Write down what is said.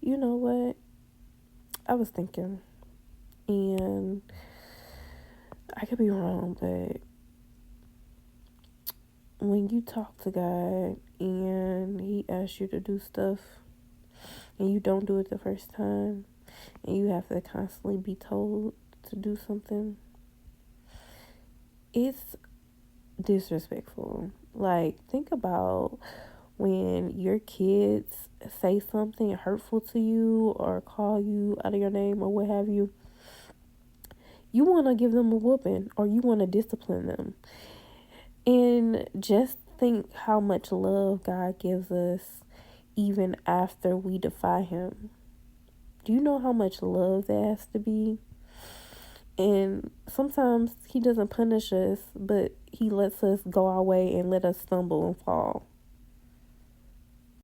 You know what? I was thinking, and I could be wrong, but when you talk to God and He asks you to do stuff and you don't do it the first time, and you have to constantly be told to do something, it's disrespectful. Like, think about when your kids say something hurtful to you or call you out of your name or what have you. You want to give them a whooping or you want to discipline them. And just think how much love God gives us even after we defy Him. Do you know how much love that has to be? And sometimes He doesn't punish us, but He lets us go our way and let us stumble and fall.